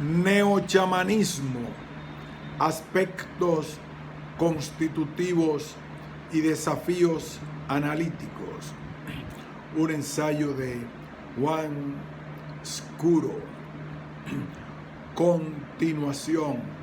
Neochamanismo, aspectos constitutivos y desafíos analíticos. Un ensayo de Juan Scuro. Continuación.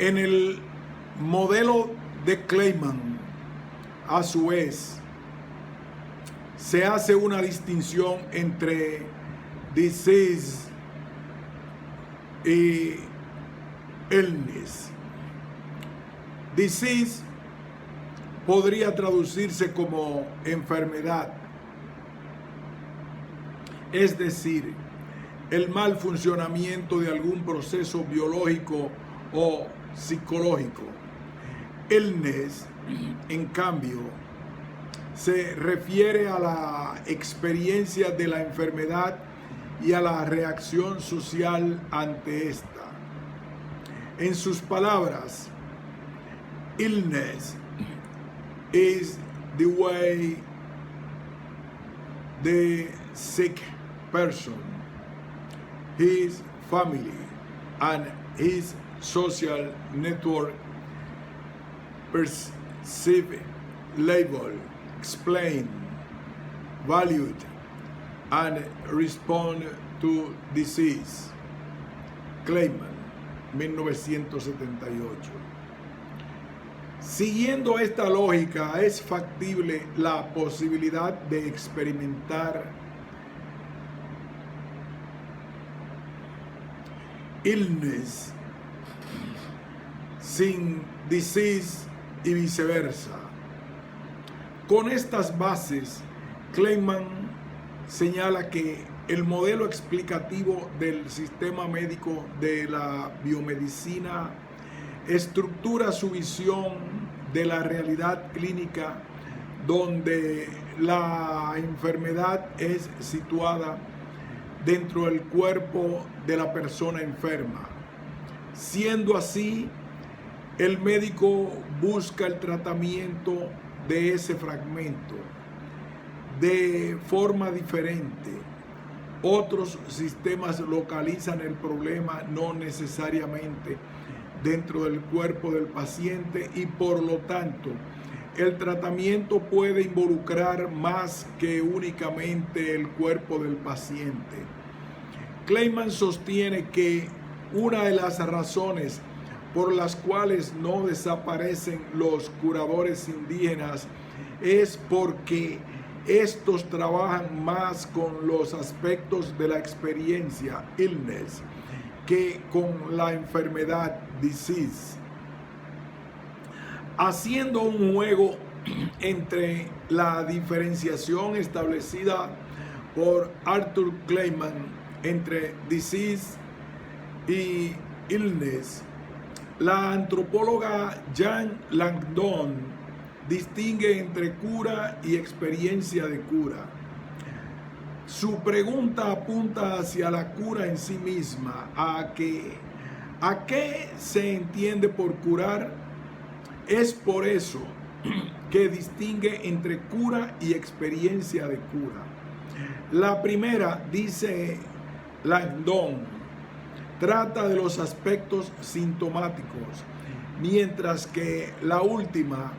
En el modelo de Clayman, a su vez, se hace una distinción entre disease y illness. Disease podría traducirse como enfermedad, es decir, el mal funcionamiento de algún proceso biológico o psicológico. Illness, en cambio, se refiere a la experiencia de la enfermedad y a la reacción social ante esta. En sus palabras, illness is the way the sick person, his family, and his social network perceive, label, explain, valued, and respond to disease. Clayman, 1978. Siguiendo esta lógica, es factible la posibilidad de experimentar illness sin disease y viceversa. Con estas bases, Clayman señala que el modelo explicativo del sistema médico de la biomedicina estructura su visión de la realidad clínica, donde la enfermedad es situada dentro del cuerpo de la persona enferma. Siendo así, el médico busca el tratamiento de ese fragmento de forma diferente. Otros sistemas localizan el problema no necesariamente dentro del cuerpo del paciente y por lo tanto el tratamiento puede involucrar más que únicamente el cuerpo del paciente. Clayman sostiene que una de las razones por las cuales no desaparecen los curadores indígenas es porque estos trabajan más con los aspectos de la experiencia, illness, que con la enfermedad, disease, haciendo un juego entre la diferenciación establecida por Arthur Clayman entre disease y illness. La antropóloga Jean Langdon distingue entre cura y experiencia de cura. Su pregunta apunta hacia la cura en sí misma, ¿a qué se entiende por curar? Es por eso que distingue entre cura y experiencia de cura. La primera, dice Langdon, trata de los aspectos sintomáticos, mientras que la última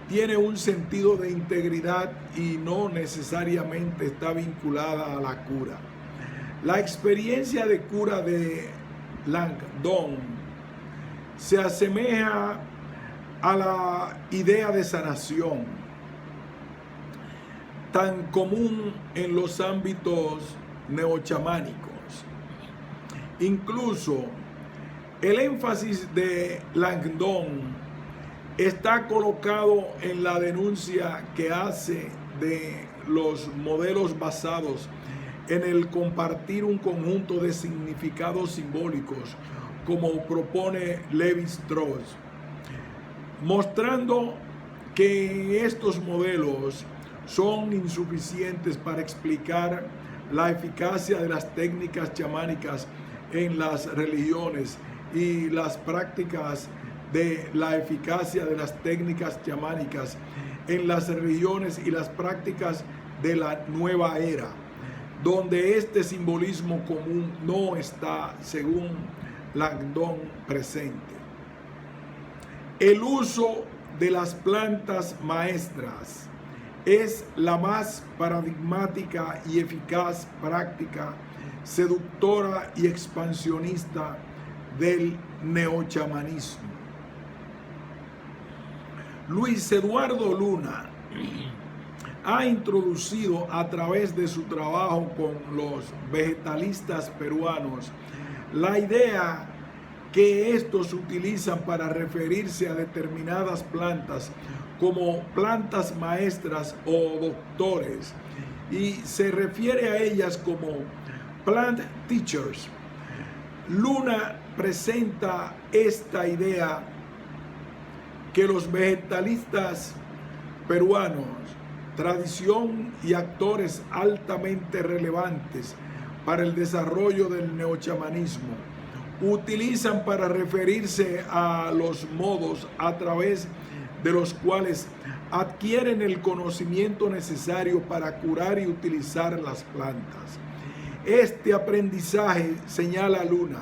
tiene un sentido de integridad y no necesariamente está vinculada a la cura. La experiencia de cura de Langdon se asemeja a la idea de sanación, tan común en los ámbitos neochamánicos. Incluso el énfasis de Langdon está colocado en la denuncia que hace de los modelos basados en el compartir un conjunto de significados simbólicos, como propone Levi-Strauss, mostrando que estos modelos son insuficientes para explicar la eficacia de las técnicas chamánicas en las religiones y las prácticas de la eficacia de las técnicas chamánicas en las religiones y las prácticas de la nueva era, donde este simbolismo común no está, según Langdon, presente. El uso de las plantas maestras es la más paradigmática y eficaz práctica seductora y expansionista del neochamanismo. Luis Eduardo Luna ha introducido a través de su trabajo con los vegetalistas peruanos la idea que estos utilizan para referirse a determinadas plantas como plantas maestras o doctores, y se refiere a ellas como plant teachers. Luna presenta esta idea que los vegetalistas peruanos, tradición y actores altamente relevantes para el desarrollo del neochamanismo, utilizan para referirse a los modos a través de los cuales adquieren el conocimiento necesario para curar y utilizar las plantas. Este aprendizaje, señala Luna,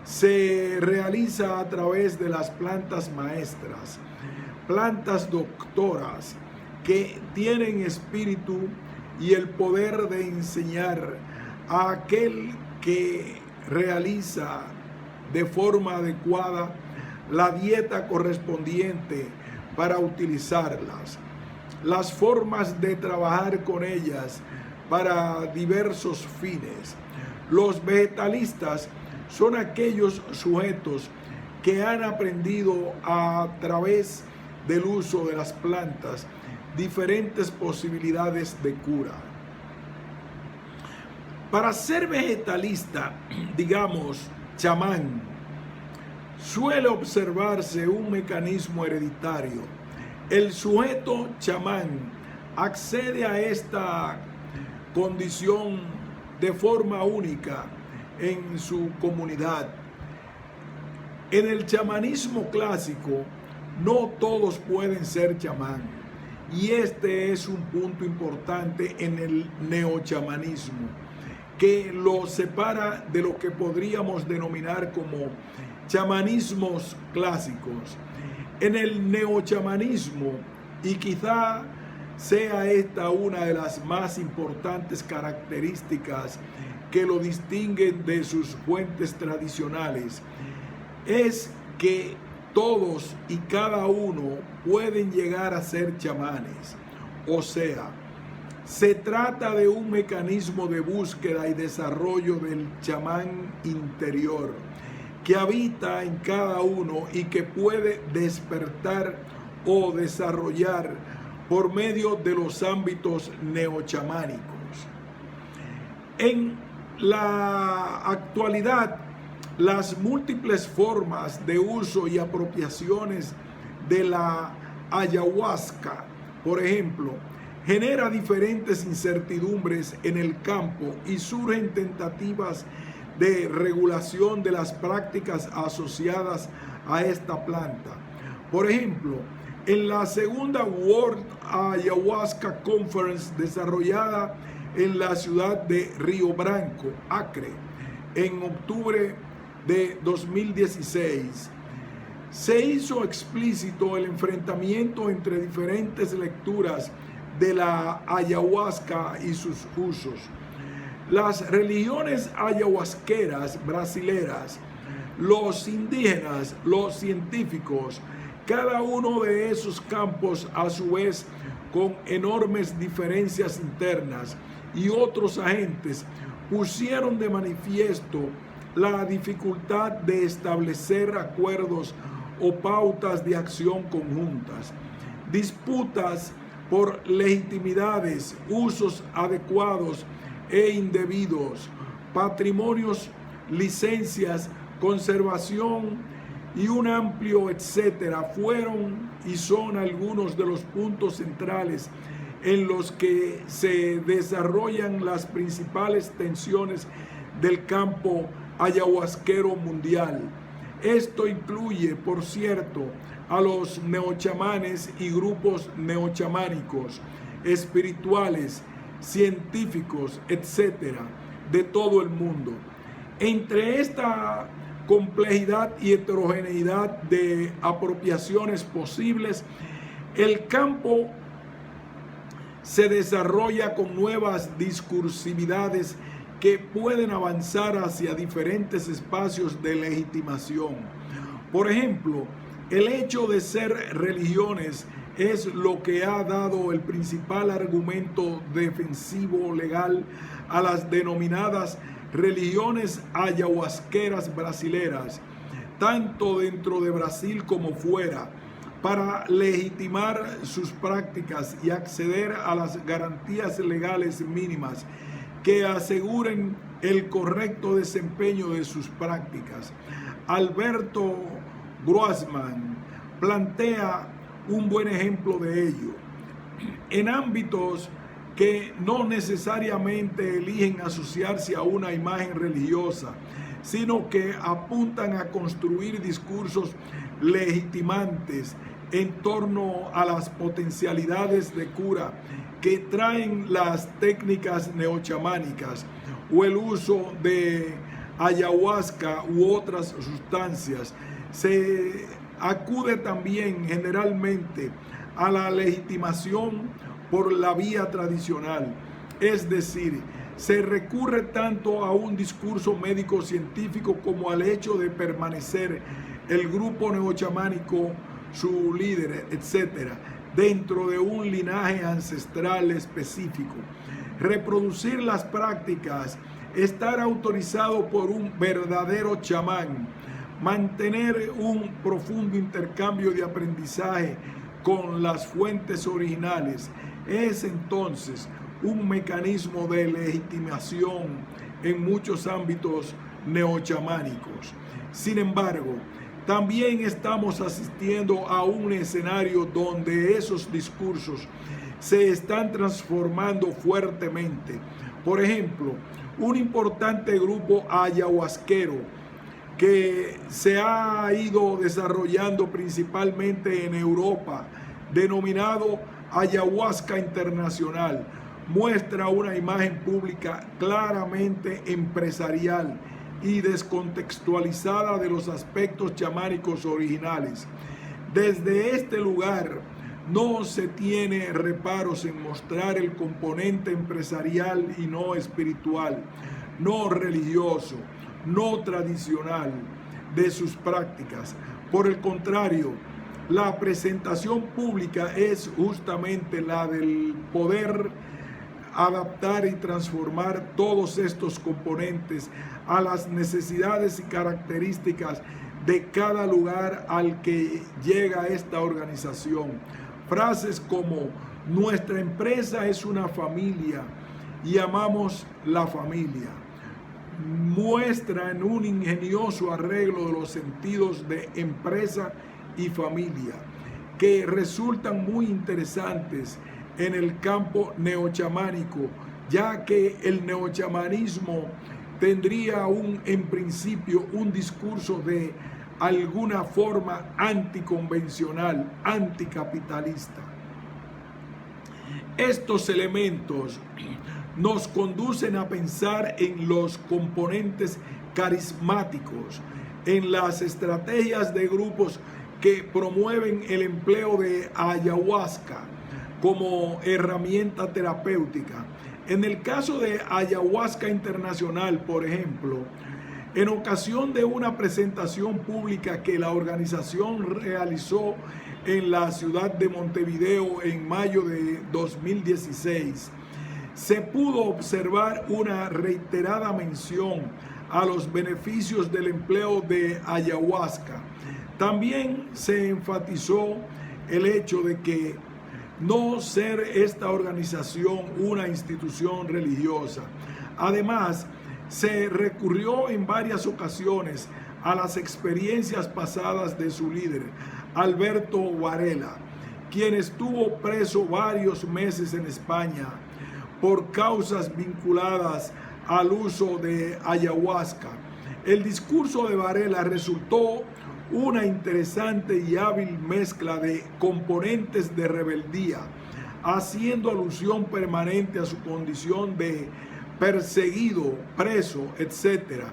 se realiza a través de las plantas maestras, plantas doctoras que tienen espíritu y el poder de enseñar a aquel que realiza de forma adecuada la dieta correspondiente para utilizarlas, las formas de trabajar con ellas para diversos fines. Los vegetalistas son aquellos sujetos que han aprendido a través del uso de las plantas diferentes posibilidades de cura. Para ser vegetalista, digamos, chamán, suele observarse un mecanismo hereditario. El sujeto chamán accede a esta condición de forma única en su comunidad. En el chamanismo clásico, no todos pueden ser chamán, y este es un punto importante en el neochamanismo, que lo separa de lo que podríamos denominar como chamanismos clásicos. En el neochamanismo, y quizá sea esta una de las más importantes características que lo distinguen de sus fuentes tradicionales, es que todos y cada uno pueden llegar a ser chamanes. O sea, se trata de un mecanismo de búsqueda y desarrollo del chamán interior que habita en cada uno y que puede despertar o desarrollar por medio de los ámbitos neochamánicos. En la actualidad, las múltiples formas de uso y apropiaciones de la ayahuasca, por ejemplo, genera diferentes incertidumbres en el campo y surgen tentativas de regulación de las prácticas asociadas a esta planta. Por ejemplo, en la segunda World Ayahuasca Conference desarrollada en la ciudad de Río Branco, Acre, en octubre de 2016, se hizo explícito el enfrentamiento entre diferentes lecturas de la ayahuasca y sus usos. Las religiones ayahuasqueras brasileras, los indígenas, los científicos, cada uno de esos campos a su vez con enormes diferencias internas, y otros agentes pusieron de manifiesto la dificultad de establecer acuerdos o pautas de acción conjuntas, disputas por legitimidades, usos adecuados e indebidos, patrimonios, licencias, conservación y un amplio etcétera fueron y son algunos de los puntos centrales en los que se desarrollan las principales tensiones del campo ayahuasquero mundial. Esto incluye, por cierto, a los neochamanes y grupos neochamánicos, espirituales, científicos, etcétera, de todo el mundo. Entre esta complejidad y heterogeneidad de apropiaciones posibles, el campo se desarrolla con nuevas discursividades que pueden avanzar hacia diferentes espacios de legitimación. Por ejemplo, el hecho de ser religiones es lo que ha dado el principal argumento defensivo legal a las denominadas religiones ayahuasqueras brasileras, tanto dentro de Brasil como fuera, para legitimar sus prácticas y acceder a las garantías legales mínimas que aseguren el correcto desempeño de sus prácticas. Alberto Grossman plantea un buen ejemplo de ello. En ámbitos que no necesariamente eligen asociarse a una imagen religiosa, sino que apuntan a construir discursos legitimantes en torno a las potencialidades de cura que traen las técnicas neochamánicas o el uso de ayahuasca u otras sustancias. Se acude también generalmente a la legitimación por la vía tradicional, es decir, se recurre tanto a un discurso médico-científico como al hecho de permanecer el grupo neochamánico, su líder, etcétera, dentro de un linaje ancestral específico. Reproducir las prácticas, estar autorizado por un verdadero chamán, mantener un profundo intercambio de aprendizaje con las fuentes originales, es entonces un mecanismo de legitimación en muchos ámbitos neochamánicos. Sin embargo, también estamos asistiendo a un escenario donde esos discursos se están transformando fuertemente. Por ejemplo, un importante grupo ayahuasquero que se ha ido desarrollando principalmente en Europa, denominado Ayahuasca Internacional, muestra una imagen pública claramente empresarial y descontextualizada de los aspectos chamánicos originales. Desde este lugar no se tiene reparos en mostrar el componente empresarial y no espiritual, no religioso, no tradicional de sus prácticas. Por el contrario, la presentación pública es justamente la del poder adaptar y transformar todos estos componentes a las necesidades y características de cada lugar al que llega esta organización. Frases como nuestra empresa es una familia y amamos la familia muestran un ingenioso arreglo de los sentidos de empresa y familia que resultan muy interesantes en el campo neochamánico, ya que el neochamanismo tendría en principio un discurso de alguna forma anticonvencional, anticapitalista. Estos elementos nos conducen a pensar en los componentes carismáticos, en las estrategias de grupos que promueven el empleo de ayahuasca como herramienta terapéutica. En el caso de Ayahuasca Internacional, por ejemplo, en ocasión de una presentación pública que la organización realizó en la ciudad de Montevideo en mayo de 2016, se pudo observar una reiterada mención a los beneficios del empleo de ayahuasca. También se enfatizó el hecho de que no ser esta organización una institución religiosa. Además, se recurrió en varias ocasiones a las experiencias pasadas de su líder, Alberto Varela, quien estuvo preso varios meses en España por causas vinculadas al uso de ayahuasca. El discurso de Varela resultó una interesante y hábil mezcla de componentes de rebeldía, haciendo alusión permanente a su condición de perseguido, preso, etc.,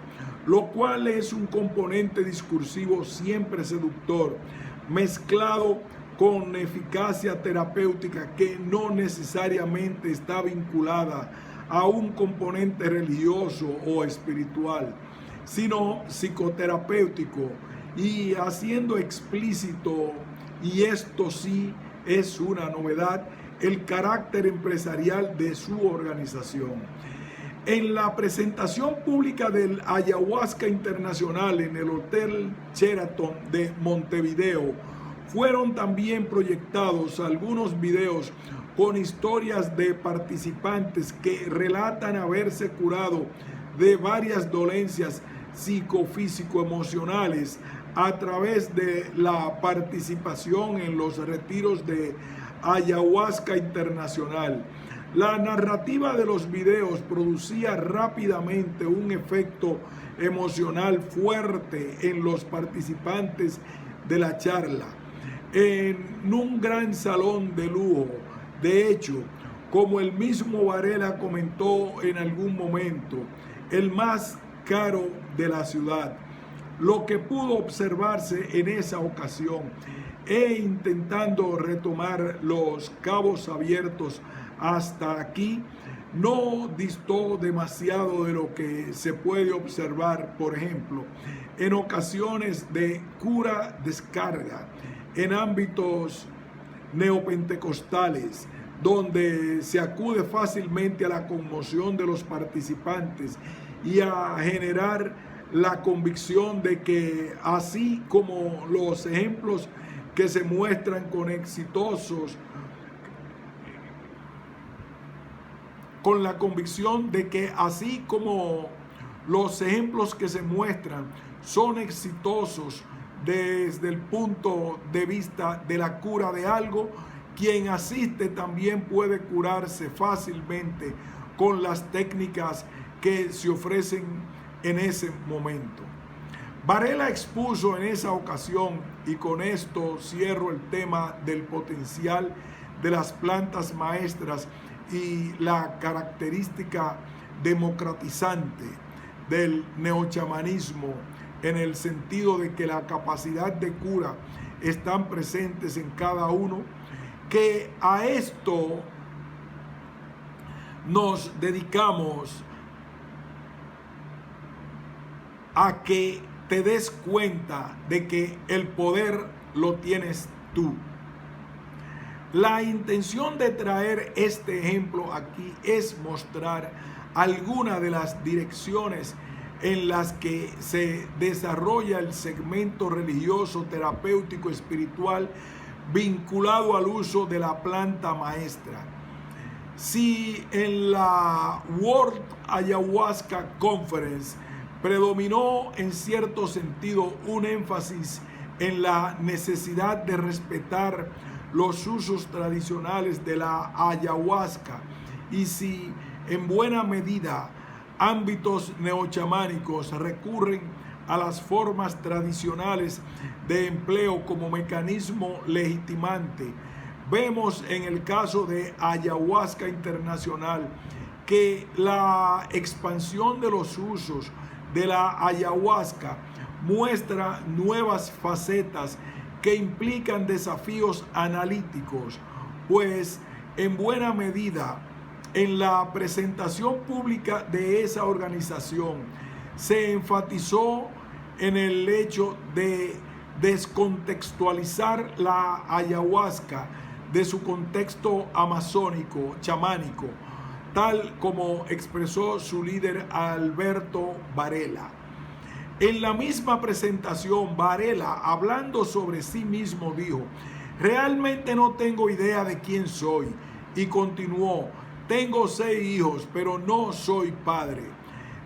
lo cual es un componente discursivo siempre seductor, mezclado con eficacia terapéutica que no necesariamente está vinculada a un componente religioso o espiritual, sino psicoterapéutico, y haciendo explícito, y esto sí es una novedad, el carácter empresarial de su organización. En la presentación pública del Ayahuasca Internacional en el Hotel Sheraton de Montevideo, fueron también proyectados algunos videos con historias de participantes que relatan haberse curado de varias dolencias psicofísico-emocionales a través de la participación en los retiros de Ayahuasca Internacional. La narrativa de los videos producía rápidamente un efecto emocional fuerte en los participantes de la charla. En un gran salón de lujo, de hecho, como el mismo Varela comentó en algún momento, el más caro de la ciudad. Lo que pudo observarse en esa ocasión, intentando retomar los cabos abiertos hasta aquí, no distó demasiado de lo que se puede observar, por ejemplo, en ocasiones de cura descarga, en ámbitos neopentecostales, donde se acude fácilmente a la conmoción de los participantes y a generar la convicción de que, así como los ejemplos que se muestran con la convicción de que así como los ejemplos que se muestran son exitosos desde el punto de vista de la cura de algo, quien asiste también puede curarse fácilmente con las técnicas que se ofrecen en ese momento. Varela expuso en esa ocasión, y con esto cierro el tema del potencial de las plantas maestras y la característica democratizante del neochamanismo, en el sentido de que la capacidad de cura están presentes en cada uno, que a esto nos dedicamos, a que te des cuenta de que el poder lo tienes tú. La intención de traer este ejemplo aquí es mostrar algunas de las direcciones en las que se desarrolla el segmento religioso, terapéutico, espiritual, vinculado al uso de la planta maestra. Si en la World Ayahuasca Conference predominó en cierto sentido un énfasis en la necesidad de respetar los usos tradicionales de la ayahuasca, y si en buena medida ámbitos neochamánicos recurren a las formas tradicionales de empleo como mecanismo legitimante, vemos en el caso de Ayahuasca Internacional que la expansión de los usos de la ayahuasca muestra nuevas facetas que implican desafíos analíticos, pues en buena medida en la presentación pública de esa organización se enfatizó en el hecho de descontextualizar la ayahuasca de su contexto amazónico, chamánico, tal como expresó su líder Alberto Varela. En la misma presentación, Varela, hablando sobre sí mismo, dijo: realmente no tengo idea de quién soy, y continuó: tengo 6 hijos, pero no soy padre.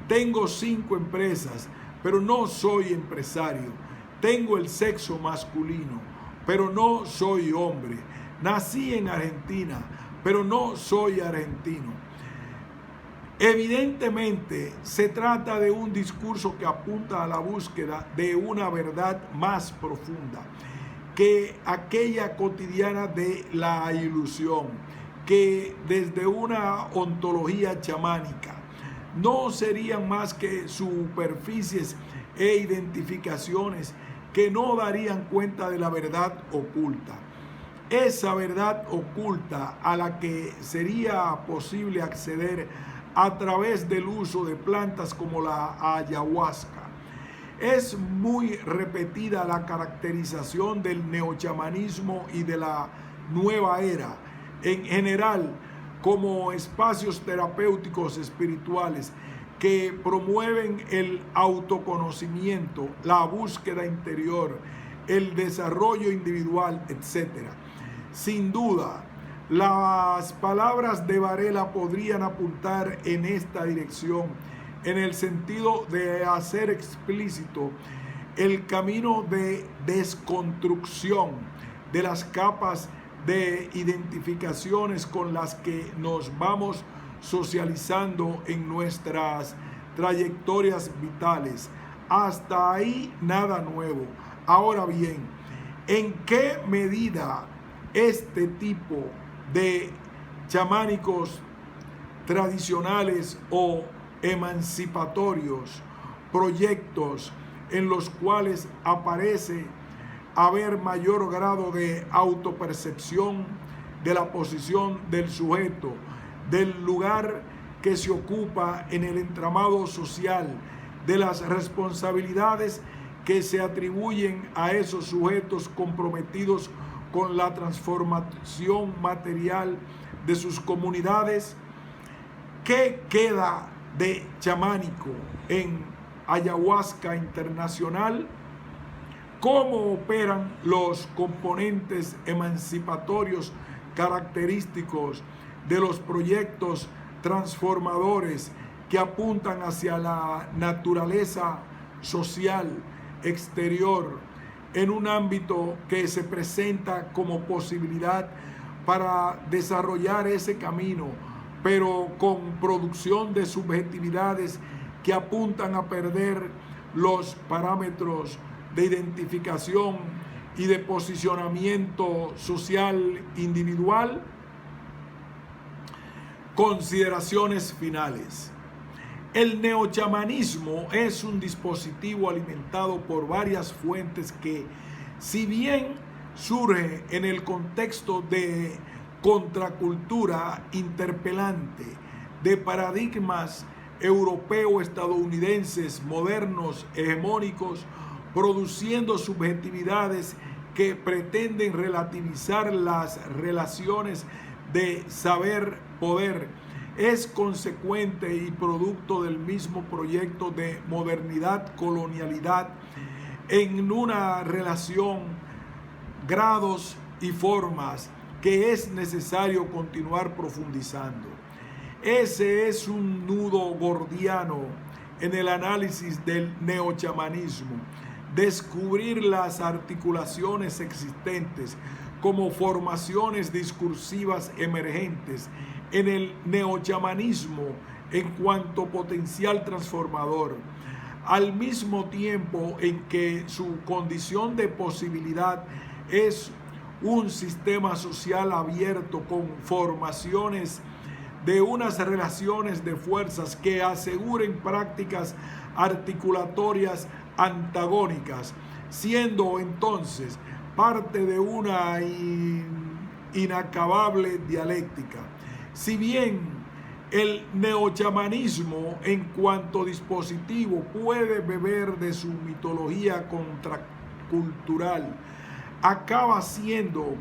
Tengo 5 empresas, pero no soy empresario. Tengo el sexo masculino, pero no soy hombre. Nací en Argentina, pero no soy argentino. Evidentemente, se trata de un discurso que apunta a la búsqueda de una verdad más profunda que aquella cotidiana de la ilusión, que desde una ontología chamánica no serían más que superficies e identificaciones que no darían cuenta de la verdad oculta. Esa verdad oculta a la que sería posible acceder a través del uso de plantas como la ayahuasca. Es muy repetida la caracterización del neochamanismo y de la nueva era en general como espacios terapéuticos espirituales que promueven el autoconocimiento, la búsqueda interior, el desarrollo individual, etc. Sin duda, las palabras de Varela podrían apuntar en esta dirección, en el sentido de hacer explícito el camino de desconstrucción de las capas de identificaciones con las que nos vamos socializando en nuestras trayectorias vitales. Hasta ahí nada nuevo. Ahora bien, ¿en qué medida este tipo de chamánicos tradicionales o emancipatorios, proyectos en los cuales aparece haber mayor grado de autopercepción de la posición del sujeto, del lugar que se ocupa en el entramado social, de las responsabilidades que se atribuyen a esos sujetos comprometidos con la transformación material de sus comunidades? ¿Qué queda de chamánico en Ayahuasca Internacional? ¿Cómo operan los componentes emancipatorios característicos de los proyectos transformadores que apuntan hacia la naturaleza social exterior en un ámbito que se presenta como posibilidad para desarrollar ese camino, pero con producción de subjetividades que apuntan a perder los parámetros de identificación y de posicionamiento social individual? Consideraciones finales. El neochamanismo es un dispositivo alimentado por varias fuentes que, si bien surge en el contexto de contracultura interpelante de paradigmas europeo-estadounidenses modernos, hegemónicos, produciendo subjetividades que pretenden relativizar las relaciones de saber-poder, es consecuente y producto del mismo proyecto de modernidad-colonialidad en una relación, grados y formas que es necesario continuar profundizando. Ese es un nudo gordiano en el análisis del neochamanismo, descubrir las articulaciones existentes como formaciones discursivas emergentes en el neochamanismo en cuanto potencial transformador, al mismo tiempo en que su condición de posibilidad es un sistema social abierto con formaciones de unas relaciones de fuerzas que aseguren prácticas articulatorias antagónicas, siendo entonces parte de una inacabable dialéctica. Si bien el neochamanismo en cuanto dispositivo puede beber de su mitología contracultural, acaba siendo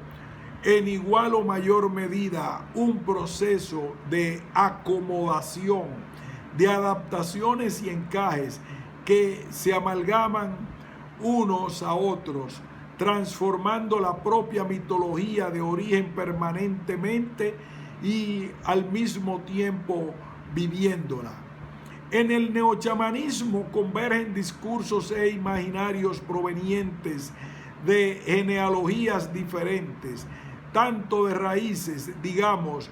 en igual o mayor medida un proceso de acomodación, de adaptaciones y encajes que se amalgaman unos a otros, transformando la propia mitología de origen permanentemente y al mismo tiempo viviéndola. En el neochamanismo convergen discursos e imaginarios provenientes de genealogías diferentes, tanto de raíces, digamos,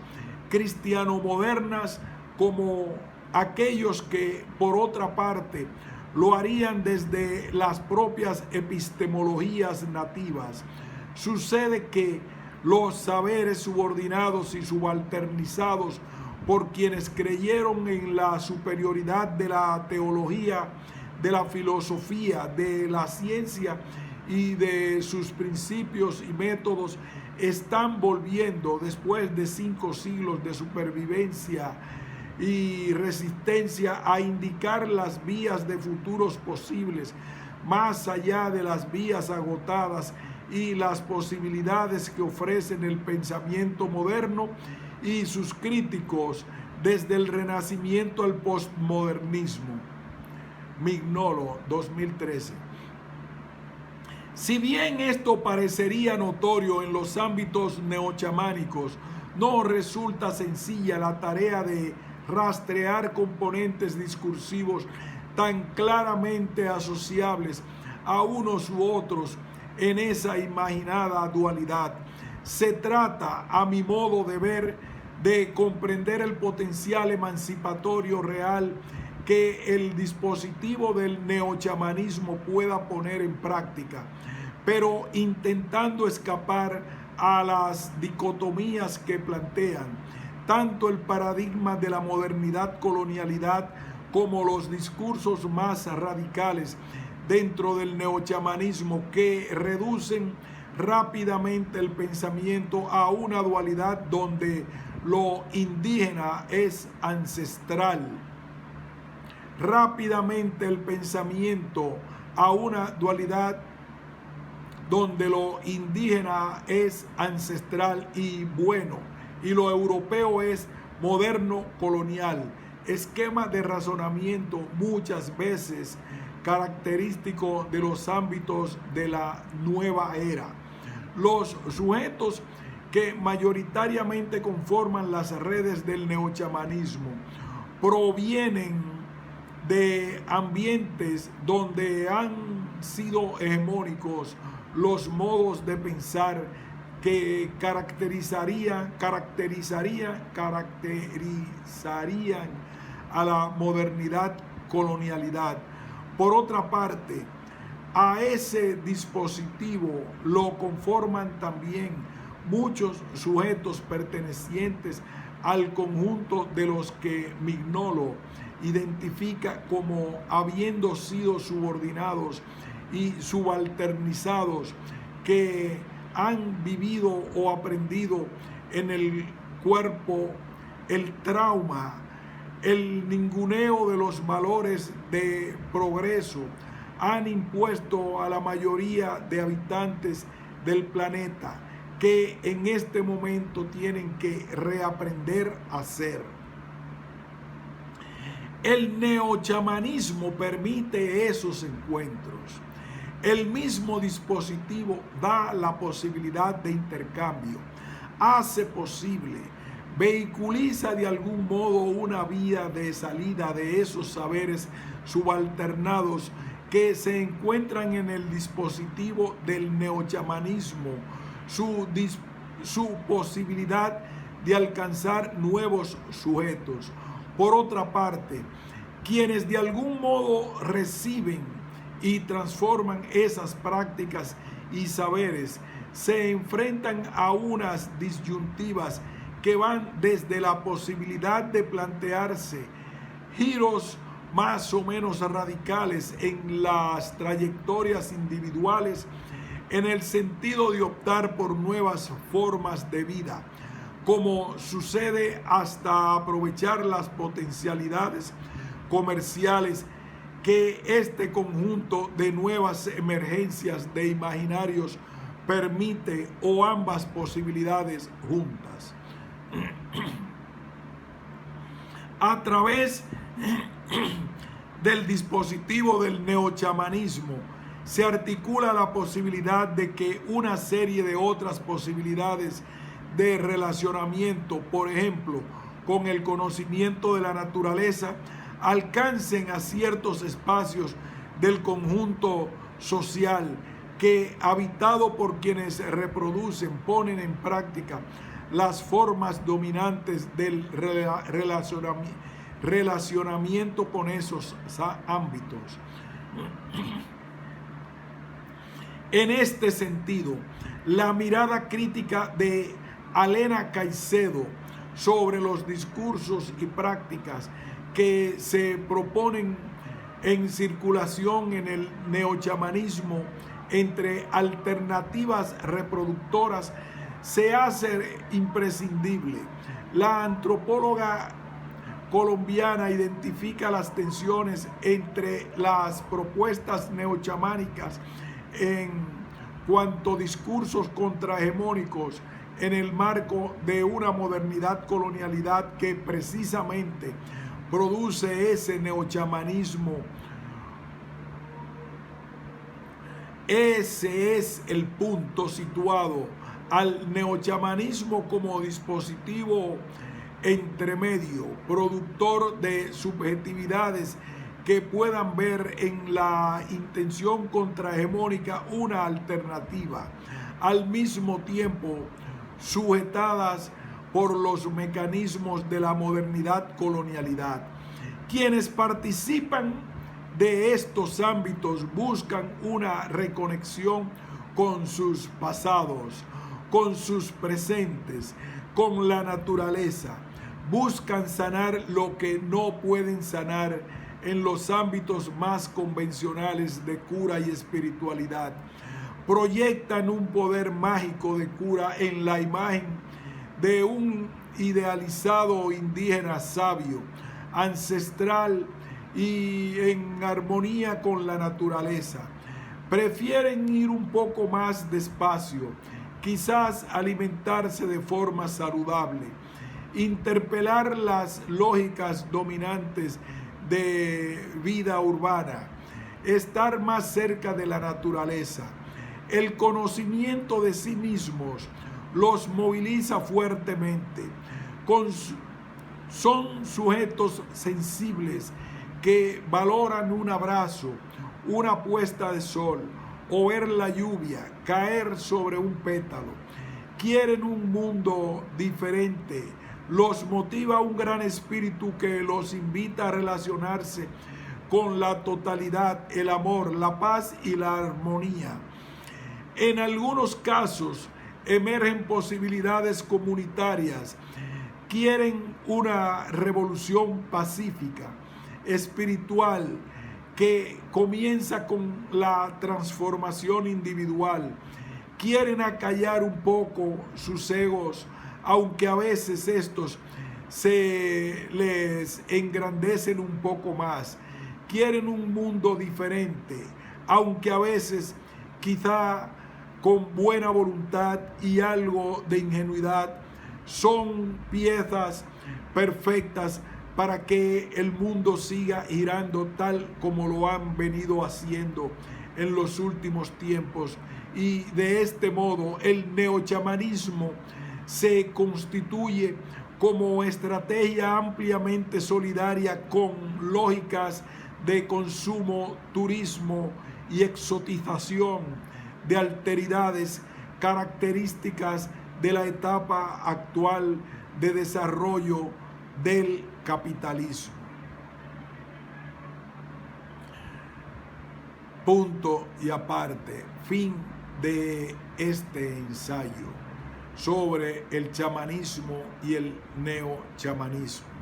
cristiano-modernas como aquellos que por otra parte lo harían desde las propias epistemologías nativas. Sucede que los saberes subordinados y subalternizados por quienes creyeron en la superioridad de la teología, de la filosofía, de la ciencia y de sus principios y métodos, están volviendo después de 5 siglos de supervivencia y resistencia a indicar las vías de futuros posibles, más allá de las vías agotadas y las posibilidades que ofrecen el pensamiento moderno y sus críticos desde el Renacimiento al postmodernismo. Mignolo, 2013. Si bien esto parecería notorio en los ámbitos neochamánicos, no resulta sencilla la tarea de rastrear componentes discursivos tan claramente asociables a unos u otros en esa imaginada dualidad. Se trata, a mi modo de ver, de comprender el potencial emancipatorio real que el dispositivo del neochamanismo pueda poner en práctica, pero intentando escapar a las dicotomías que plantean tanto el paradigma de la modernidad-colonialidad como los discursos más radicales dentro del neochamanismo, que reducen rápidamente el pensamiento a una dualidad donde lo indígena es ancestral. Rápidamente el pensamiento a una dualidad donde lo indígena es ancestral y bueno, y lo europeo es moderno colonial. Esquema de razonamiento muchas veces característico de los ámbitos de la nueva era. Los sujetos que mayoritariamente conforman las redes del neochamanismo provienen de ambientes donde han sido hegemónicos los modos de pensar que caracterizarían a la modernidad colonialidad. Por otra parte, a ese dispositivo lo conforman también muchos sujetos pertenecientes al conjunto de los que Mignolo identifica como habiendo sido subordinados y subalternizados, que han vivido o aprendido en el cuerpo el trauma, el ninguneo de los valores de progreso, han impuesto a la mayoría de habitantes del planeta, que en este momento tienen que reaprender a ser. El neochamanismo permite esos encuentros. El mismo dispositivo da la posibilidad de intercambio, hace posible, vehiculiza de algún modo una vía de salida de esos saberes subalternados que se encuentran en el dispositivo del neochamanismo, su posibilidad de alcanzar nuevos sujetos. Por otra parte, quienes de algún modo reciben y transforman esas prácticas y saberes se enfrentan a unas disyuntivas que van desde la posibilidad de plantearse giros más o menos radicales en las trayectorias individuales, en el sentido de optar por nuevas formas de vida, como sucede hasta aprovechar las potencialidades comerciales que este conjunto de nuevas emergencias de imaginarios permite, o ambas posibilidades juntas. A través del dispositivo del neochamanismo se articula la posibilidad de que una serie de otras posibilidades de relacionamiento, por ejemplo, con el conocimiento de la naturaleza, alcancen a ciertos espacios del conjunto social que, habitado por quienes reproducen, ponen en práctica las formas dominantes del relacionamiento con esos ámbitos. En este sentido, la mirada crítica de Alena Caicedo sobre los discursos y prácticas que se proponen en circulación en el neochamanismo entre alternativas reproductoras se hace imprescindible. La antropóloga colombiana identifica las tensiones entre las propuestas neochamánicas en cuanto a discursos contrahegemónicos en el marco de una modernidad colonialidad que precisamente produce ese neochamanismo. Ese es el punto situado al neochamanismo como dispositivo entremedio, productor de subjetividades que puedan ver en la intención contrahegemónica una alternativa, al mismo tiempo sujetadas por los mecanismos de la modernidad colonialidad. Quienes participan de estos ámbitos buscan una reconexión con sus pasados, con sus presentes, con la naturaleza. Buscan sanar lo que no pueden sanar en los ámbitos más convencionales de cura y espiritualidad. Proyectan un poder mágico de cura en la imagen de un idealizado indígena sabio, ancestral y en armonía con la naturaleza. Prefieren ir un poco más despacio, quizás alimentarse de forma saludable, interpelar las lógicas dominantes de vida urbana, estar más cerca de la naturaleza. El conocimiento de sí mismos los moviliza fuertemente. Son sujetos sensibles que valoran un abrazo, una puesta de sol o ver la lluvia caer sobre un pétalo. Quieren un mundo diferente. Los motiva un gran espíritu que los invita a relacionarse con la totalidad, el amor, la paz y la armonía. En algunos casos emergen posibilidades comunitarias. Quieren una revolución pacífica, espiritual, que comienza con la transformación individual. Quieren acallar un poco sus egos, aunque a veces estos se les engrandecen un poco más. Quieren un mundo diferente, aunque a veces quizá con buena voluntad y algo de ingenuidad son piezas perfectas para que el mundo siga girando tal como lo han venido haciendo en los últimos tiempos. Y de este modo el neochamanismo se constituye como estrategia ampliamente solidaria con lógicas de consumo, turismo y exotización de alteridades características de la etapa actual de desarrollo del capitalismo. Punto y aparte. Fin de este ensayo sobre el chamanismo y el neochamanismo.